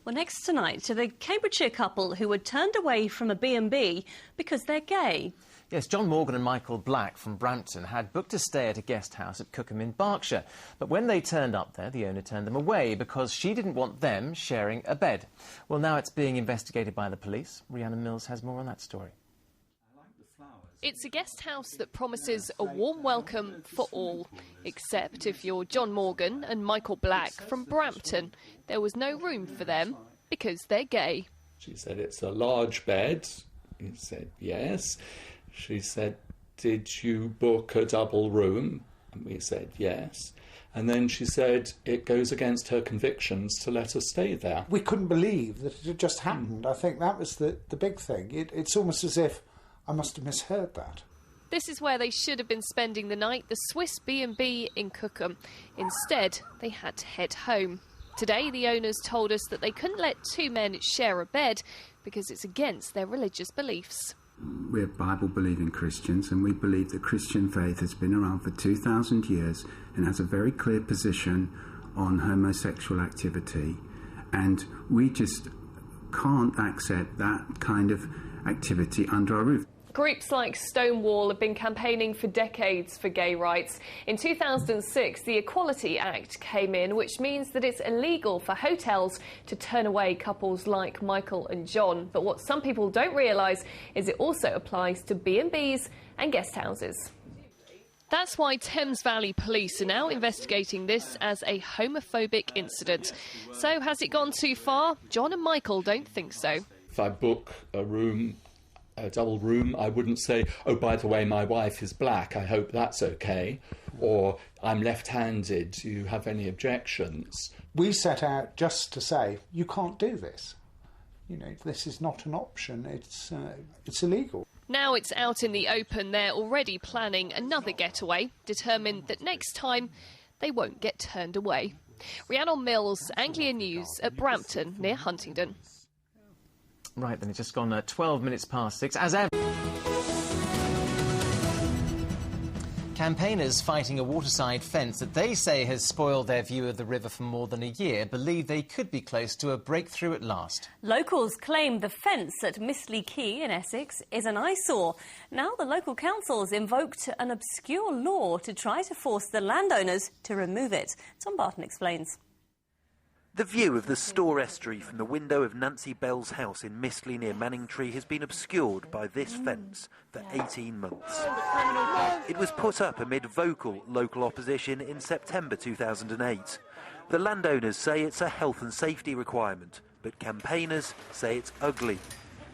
Well, next tonight to the Cambridgeshire couple who were turned away from a B&B because they're gay. Yes, John Morgan and Michael Black from Brampton had booked a stay at a guest house at Cookham in Berkshire. But when they turned up there, the owner turned them away because she didn't want them sharing a bed. Well, now it's being investigated by the police. Rhiannon Mills has more on that story. It's a guest house that promises a warm welcome for all, except if you're John Morgan and Michael Black from Brampton. There was no room for them because they're gay. She said, "It's a large bed." He said, "Yes." She said, "Did you book a double room?" And we said, "Yes." And then she said it goes against her convictions to let us stay there. We couldn't believe that it had just happened. I think that was the big thing. It's almost as if I must have misheard that. This is where they should have been spending the night, the Swiss B&B in Cookham. Instead, they had to head home. Today, the owners told us that they couldn't let two men share a bed because it's against their religious beliefs. We're Bible-believing Christians, and we believe that Christian faith has been around for 2,000 years and has a very clear position on homosexual activity. And we just can't accept that kind of activity under our roof. Groups like Stonewall have been campaigning for decades for gay rights. In 2006, the Equality Act came in, which means that it's illegal for hotels to turn away couples like Michael and John. But what some people don't realise is it also applies to B&Bs and guest houses. That's why Thames Valley Police are now investigating this as a homophobic incident. So has it gone too far? John and Michael don't think so. If I book a double room, I wouldn't say, "Oh, by the way, my wife is black, I hope that's okay," or "I'm left-handed, do you have any objections?" We set out just to say, you can't do this. You know, this is not an option, it's illegal. Now it's out in the open, they're already planning another getaway, determined that next time they won't get turned away. Rhiannon Mills, Anglia News at Brampton, near Huntingdon. Right, then it's just gone 12 minutes past 6, as ever. Campaigners fighting a waterside fence that they say has spoiled their view of the river for more than a year believe they could be close to a breakthrough at last. Locals claim the fence at Mistley Quay in Essex is an eyesore. Now the local council's invoked an obscure law to try to force the landowners to remove it. Tom Barton explains. The view of the Store estuary from the window of Nancy Bell's house in Mistley near Manningtree has been obscured by this fence for 18 months. It was put up amid vocal local opposition in September 2008. The landowners say it's a health and safety requirement, but campaigners say it's ugly.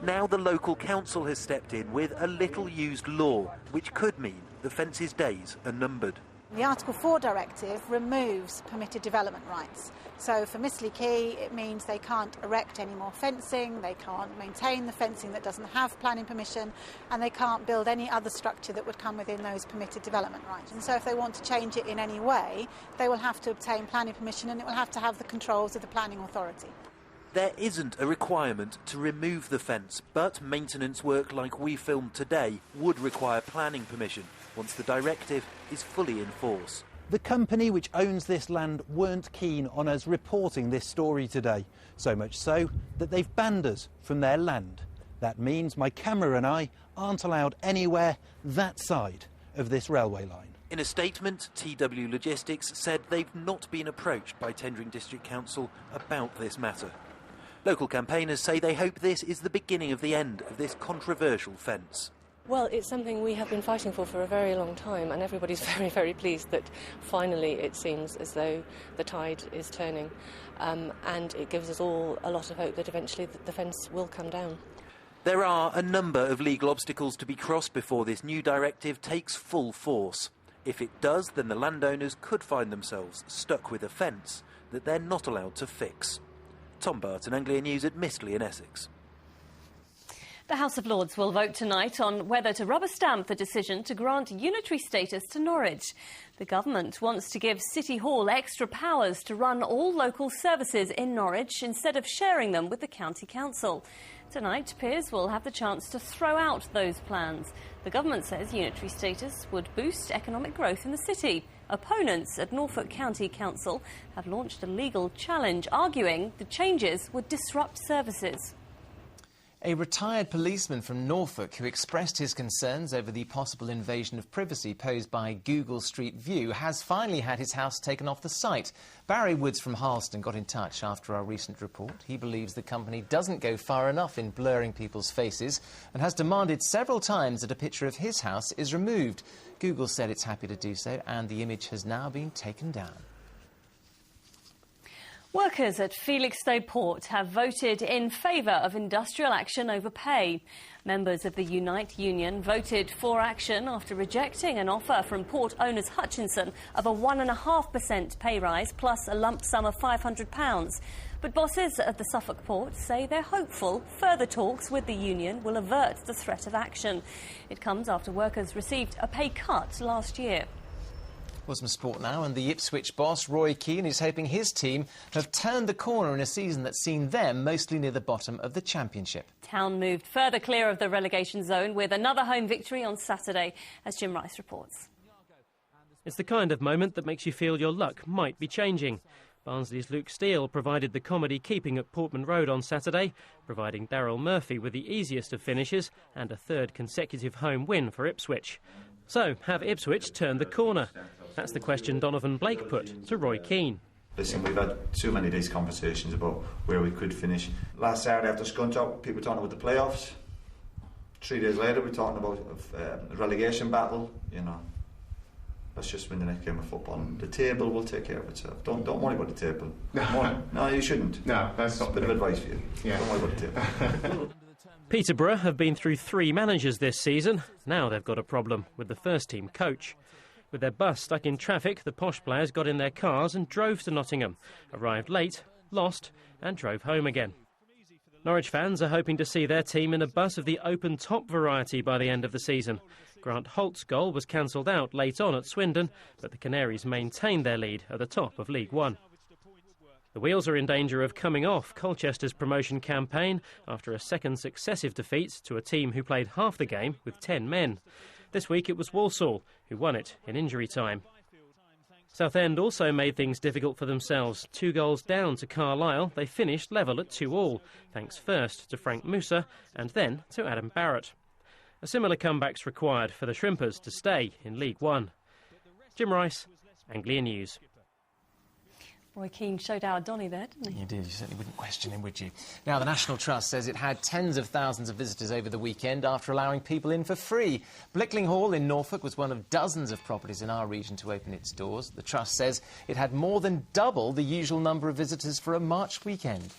Now the local council has stepped in with a little-used law, which could mean the fence's days are numbered. The Article 4 directive removes permitted development rights. So for Mistley Quay, it means they can't erect any more fencing, they can't maintain the fencing that doesn't have planning permission, and they can't build any other structure that would come within those permitted development rights. And so if they want to change it in any way, they will have to obtain planning permission, and it will have to have the controls of the planning authority. There isn't a requirement to remove the fence, but maintenance work like we filmed today would require planning permission once the directive is fully in force. The company which owns this land weren't keen on us reporting this story today, so much so that they've banned us from their land. That means my camera and I aren't allowed anywhere that side of this railway line. In a statement, TW Logistics said they've not been approached by Tendring District Council about this matter. Local campaigners say they hope this is the beginning of the end of this controversial fence. Well, it's something we have been fighting for a very long time, and everybody's very, very pleased that finally it seems as though the tide is turning, and it gives us all a lot of hope that eventually the fence will come down. There are a number of legal obstacles to be crossed before this new directive takes full force. If it does, then the landowners could find themselves stuck with a fence that they're not allowed to fix. Tom Barton, Anglia News at Mistley in Essex. The House of Lords will vote tonight on whether to rubber stamp the decision to grant unitary status to Norwich. The government wants to give City Hall extra powers to run all local services in Norwich instead of sharing them with the County Council. Tonight, peers will have the chance to throw out those plans. The government says unitary status would boost economic growth in the city. Opponents at Norfolk County Council have launched a legal challenge, arguing the changes would disrupt services. A retired policeman from Norfolk who expressed his concerns over the possible invasion of privacy posed by Google Street View has finally had his house taken off the site. Barry Woods from Harleston got in touch after our recent report. He believes the company doesn't go far enough in blurring people's faces and has demanded several times that a picture of his house is removed. Google said it's happy to do so, and the image has now been taken down. Workers at Felixstowe Port have voted in favour of industrial action over pay. Members of the Unite union voted for action after rejecting an offer from port owners Hutchinson of a 1.5% pay rise plus a lump sum of £500. But bosses at the Suffolk port say they're hopeful further talks with the union will avert the threat of action. It comes after workers received a pay cut last year. Well, some sport now, and the Ipswich boss, Roy Keane, is hoping his team have turned the corner in a season that's seen them mostly near the bottom of the Championship. Town moved further clear of the relegation zone with another home victory on Saturday, as Jim Rice reports. It's the kind of moment that makes you feel your luck might be changing. Barnsley's Luke Steele provided the comedy keeping at Portman Road on Saturday, providing Daryl Murphy with the easiest of finishes and a third consecutive home win for Ipswich. So, have Ipswich turned the corner? That's the question Donovan Blake put to Roy Keane. Listen, we've had too many of these conversations about where we could finish. Last Saturday after Scunthorpe, people were talking about the playoffs. 3 days later, we're talking about a relegation battle. You know, let's just win the next game of football. The table will take care of itself. Don't worry about the table. No, you shouldn't. No, that's a bit of advice for you. Yeah. Don't worry about the table. Peterborough have been through 3 managers this season. Now they've got a problem with the first-team coach. With their bus stuck in traffic, the posh players got in their cars and drove to Nottingham, arrived late, lost and drove home again. Norwich fans are hoping to see their team in a bus of the open-top variety by the end of the season. Grant Holt's goal was cancelled out late on at Swindon, but the Canaries maintained their lead at the top of League One. The wheels are in danger of coming off Colchester's promotion campaign after a second successive defeat to a team who played half the game with 10 men. This week it was Walsall who won it in injury time. Southend also made things difficult for themselves. 2 goals down to Carlisle, they finished level at 2-2, thanks first to Frank Musa and then to Adam Barrett. A similar comeback's required for the Shrimpers to stay in League One. Jim Rice, Anglia News. Roy Keane showed our Donny there, didn't he? You did. You certainly wouldn't question him, would you? Now, the National Trust says it had tens of thousands of visitors over the weekend after allowing people in for free. Blickling Hall in Norfolk was one of dozens of properties in our region to open its doors. The Trust says it had more than double the usual number of visitors for a March weekend.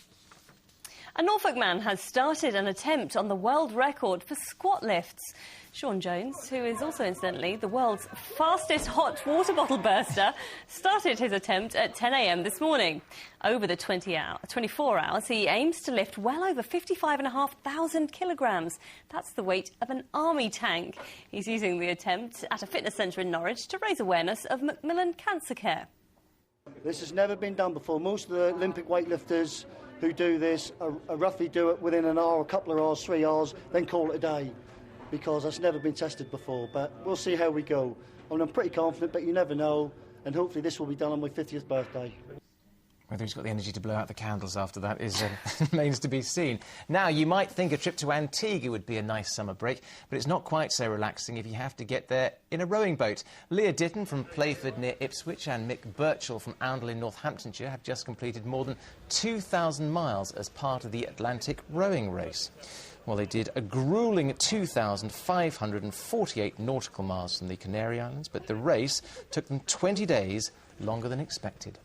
A Norfolk man has started an attempt on the world record for squat lifts. Shaun Jones, who is also incidentally the world's fastest hot water bottle burster, started his attempt at 10 a.m. this morning. Over the 24 hours, he aims to lift well over 55,500 kilograms. That's the weight of an army tank. He's using the attempt at a fitness centre in Norwich to raise awareness of Macmillan Cancer Care. This has never been done before. Most of the Olympic weightlifters who do this roughly do it within an hour, a couple of hours, 3 hours, then call it a day, because that's never been tested before. But we'll see how we go. I'm pretty confident, but you never know, and hopefully this will be done on my 50th birthday. Whether he's got the energy to blow out the candles after that is remains to be seen. Now, you might think a trip to Antigua would be a nice summer break, but it's not quite so relaxing if you have to get there in a rowing boat. Leah Ditton from Playford near Ipswich and Mick Birchall from Oundle in Northamptonshire have just completed more than 2,000 miles as part of the Atlantic rowing race. Well, they did a gruelling 2,548 nautical miles from the Canary Islands, but the race took them 20 days longer than expected.